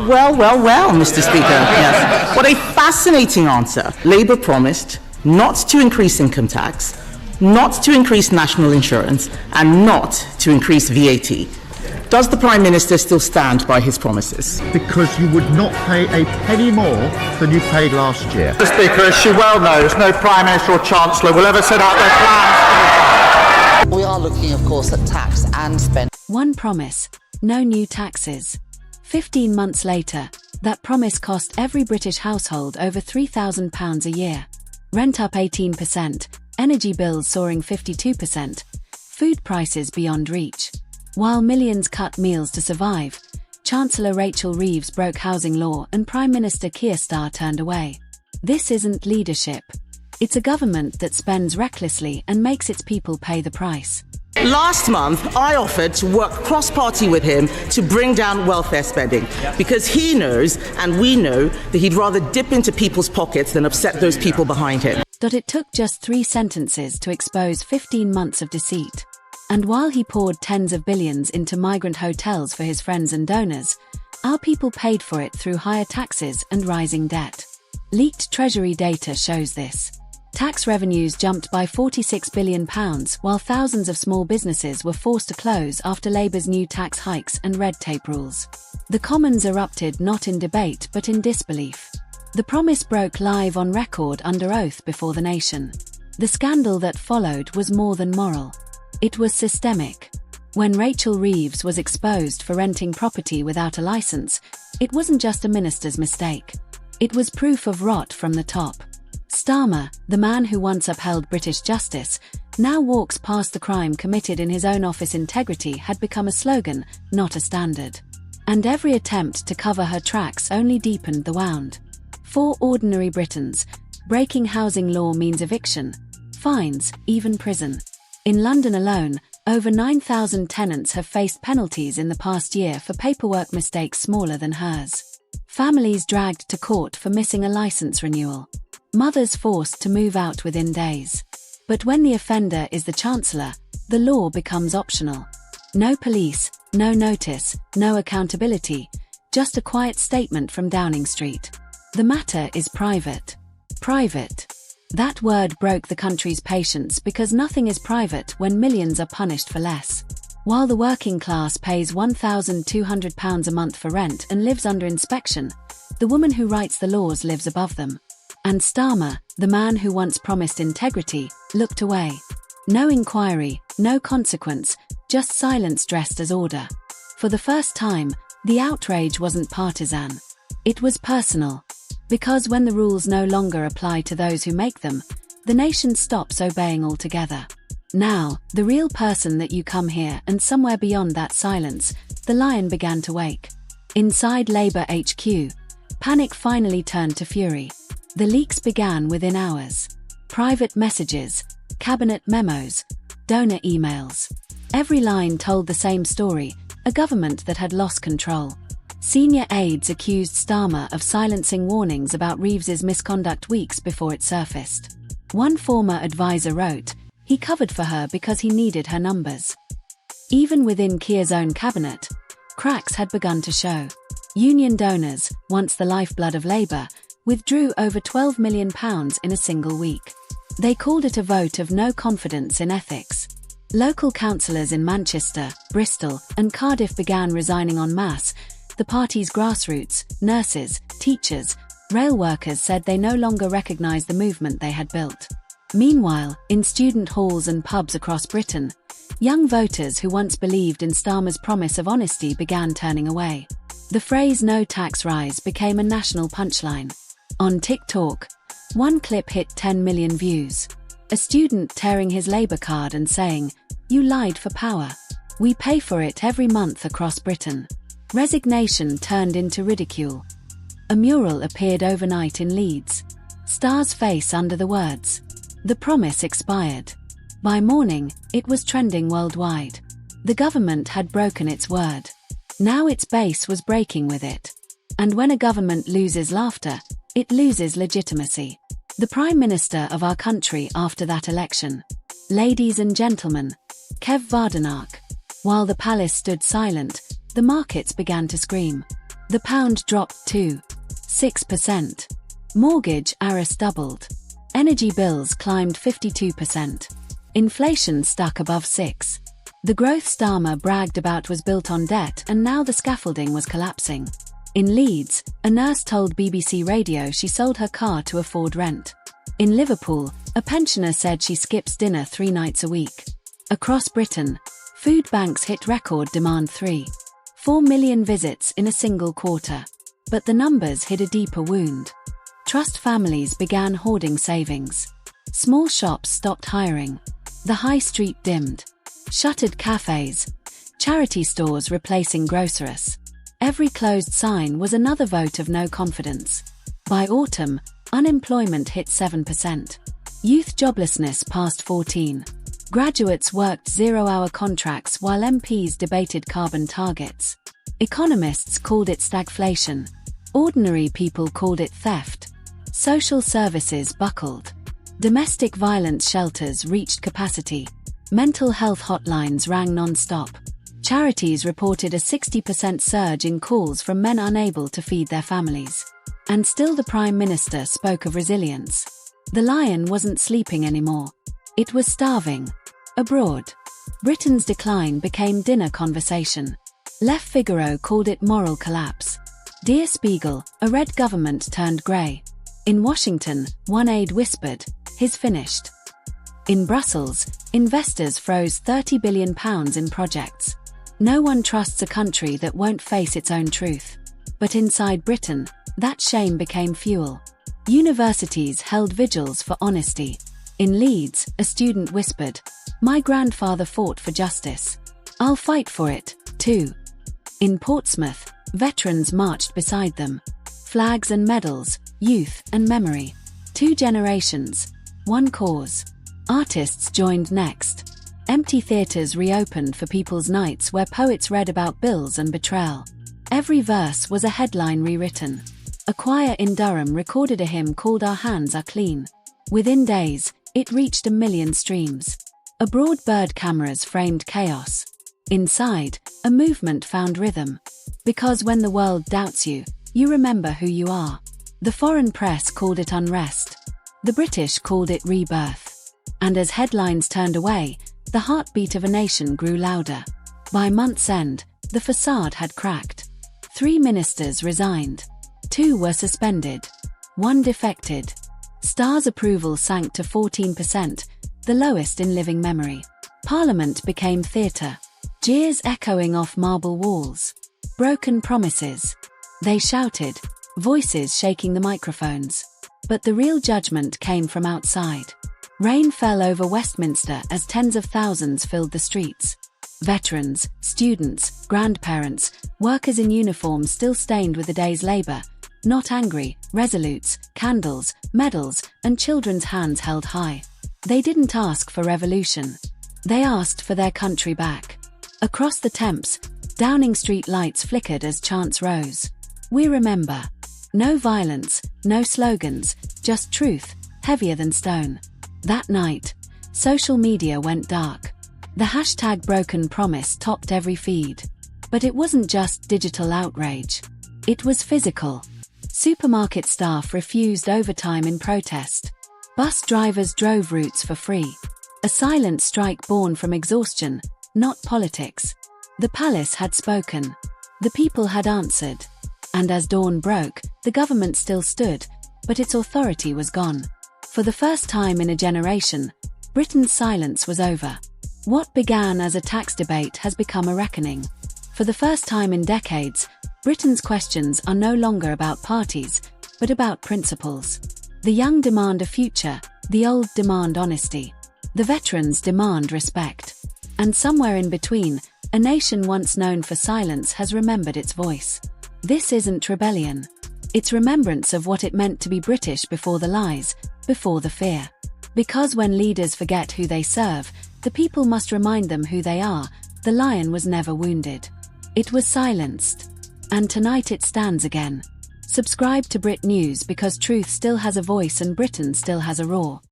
Well, Mr. Speaker. Yes. What a fascinating answer. Labour promised not to increase income tax, not to increase national insurance, and not to increase VAT. Does the Prime Minister still stand by his promises? Because you would not pay a penny more than you paid last year. Mr. Speaker, as she well knows, no Prime Minister or Chancellor will ever set out their plans. We are looking, of course, at tax and spend. One promise, no new taxes. 15 months later, that promise cost every British household over £3,000 a year. Rent up 18%, energy bills soaring 52%, food prices beyond reach. While millions cut meals to survive, Chancellor Rachel Reeves broke housing law and Prime Minister Keir Starmer turned away. This isn't leadership. It's a government that spends recklessly and makes its people pay the price. Last month, I offered to work cross-party with him to bring down welfare spending because he knows, and we know, that he'd rather dip into people's pockets than upset those people behind him. It took just 3 sentences to expose 15 months of deceit. And while he poured tens of billions into migrant hotels for his friends and donors, our people paid for it through higher taxes and rising debt. Leaked Treasury data shows this. Tax revenues jumped by £46 billion, while thousands of small businesses were forced to close after Labour's new tax hikes and red tape rules. The Commons erupted not in debate but in disbelief. The promise broke live on record under oath before the nation. The scandal that followed was more than moral. It was systemic. When Rachel Reeves was exposed for renting property without a licence, it wasn't just a minister's mistake. It was proof of rot from the top. Starmer, the man who once upheld British justice, now walks past the crime committed in his own office. Integrity had become a slogan, not a standard. And every attempt to cover her tracks only deepened the wound. For ordinary Britons, breaking housing law means eviction, fines, even prison. In London alone, over 9,000 tenants have faced penalties in the past year for paperwork mistakes smaller than hers. Families dragged to court for missing a licence renewal. Mothers forced to move out within days. But when the offender is the Chancellor, the law becomes optional. No police, no notice, no accountability, just a quiet statement from Downing Street. The matter is private. Private. That word broke the country's patience because nothing is private when millions are punished for less. While the working class pays £1,200 a month for rent and lives under inspection, the woman who writes the laws lives above them. And Starmer, the man who once promised integrity, looked away. No inquiry, no consequence, just silence dressed as order. For the first time, the outrage wasn't partisan. It was personal. Because when the rules no longer apply to those who make them, the nation stops obeying altogether. Now, the real person that you come here, and somewhere beyond that silence, the lion began to wake. Inside Labour HQ, panic finally turned to fury. The leaks began within hours. Private messages, cabinet memos, donor emails. Every line told the same story, a government that had lost control. Senior aides accused Starmer of silencing warnings about Reeves's misconduct weeks before it surfaced. One former advisor wrote, he covered for her because he needed her numbers. Even within Keir's own cabinet, cracks had begun to show. Union donors, once the lifeblood of Labour, withdrew over £12 million in a single week. They called it a vote of no confidence in ethics. Local councillors in Manchester, Bristol, and Cardiff began resigning en masse. The party's grassroots, nurses, teachers, rail workers said they no longer recognised the movement they had built. Meanwhile, in student halls and pubs across Britain, young voters who once believed in Starmer's promise of honesty began turning away. The phrase "no tax rise" became a national punchline. On TikTok, one clip hit 10 million views. A student tearing his Labour card and saying, "You lied for power. We pay for it every month across Britain." Resignation turned into ridicule. A mural appeared overnight in Leeds. Star's face under the words. The promise expired. By morning, it was trending worldwide. The government had broken its word. Now its base was breaking with it. And when a government loses laughter, it loses legitimacy. The Prime Minister of our country after that election. Ladies and gentlemen, Kemi Badenoch. While the palace stood silent, the markets began to scream. The pound dropped to 6%. Mortgage arrears doubled. Energy bills climbed 52%. Inflation stuck above 6%. The growth Starmer bragged about was built on debt, and now the scaffolding was collapsing. In Leeds, a nurse told BBC Radio she sold her car to afford rent. In Liverpool, a pensioner said she skips dinner 3 nights a week. Across Britain, food banks hit record demand: 3.4 million visits in a single quarter. But the numbers hid a deeper wound. Trust families began hoarding savings. Small shops stopped hiring. The high street dimmed. Shuttered cafes. Charity stores replacing groceries. Every closed sign was another vote of no confidence. By autumn, unemployment hit 7%. Youth joblessness passed 14%. Graduates worked 0-hour contracts while MPs debated carbon targets. Economists called it stagflation. Ordinary people called it theft. Social services buckled. Domestic violence shelters reached capacity. Mental health hotlines rang non-stop. Charities reported a 60% surge in calls from men unable to feed their families. And still the Prime Minister spoke of resilience. The lion wasn't sleeping anymore. It was starving. Abroad, Britain's decline became dinner conversation. Le Figaro called it moral collapse. Der Spiegel, a red government turned grey. In Washington, one aide whispered, "He's finished." In Brussels, investors froze £30 billion in projects. No one trusts a country that won't face its own truth. But inside Britain, that shame became fuel. Universities held vigils for honesty. In Leeds, a student whispered, "My grandfather fought for justice. I'll fight for it, too." In Portsmouth, veterans marched beside them. Flags and medals, youth and memory. 2 generations, one cause. Artists joined next. Empty theatres reopened for people's nights where poets read about bills and betrayal. Every verse was a headline rewritten. A choir in Durham recorded a hymn called "Our Hands Are Clean." Within days, it reached 1 million streams. Abroad, bird cameras framed chaos. Inside, a movement found rhythm. Because when the world doubts you, you remember who you are. The foreign press called it unrest. The British called it rebirth. And as headlines turned away, the heartbeat of a nation grew louder. By month's end, the facade had cracked. 3 ministers resigned. 2 were suspended. 1 defected. Starr's approval sank to 14%, the lowest in living memory. Parliament became theatre. Jeers echoing off marble walls. Broken promises. They shouted, voices shaking the microphones. But the real judgment came from outside. Rain fell over Westminster as tens of thousands filled the streets. Veterans, students, grandparents, workers in uniform still stained with the day's labour, not angry, resolutes, candles, medals, and children's hands held high. They didn't ask for revolution. They asked for their country back. Across the Thames, Downing Street lights flickered as chants rose. We remember. No violence, no slogans, just truth, heavier than stone. That night, social media went dark. The hashtag Broken Promise topped every feed. But it wasn't just digital outrage. It was physical. Supermarket staff refused overtime in protest. Bus drivers drove routes for free. A silent strike born from exhaustion, not politics. The palace had spoken. The people had answered. And as dawn broke, the government still stood, but its authority was gone. For the first time in a generation, Britain's silence was over. What began as a tax debate has become a reckoning. For the first time in decades, Britain's questions are no longer about parties, but about principles. The young demand a future, the old demand honesty. The veterans demand respect. And somewhere in between, a nation once known for silence has remembered its voice. This isn't rebellion. It's remembrance of what it meant to be British before the lies, before the fear. Because when leaders forget who they serve, the people must remind them who they are. The lion was never wounded. It was silenced. And tonight it stands again. Subscribe to Brit News because truth still has a voice and Britain still has a roar.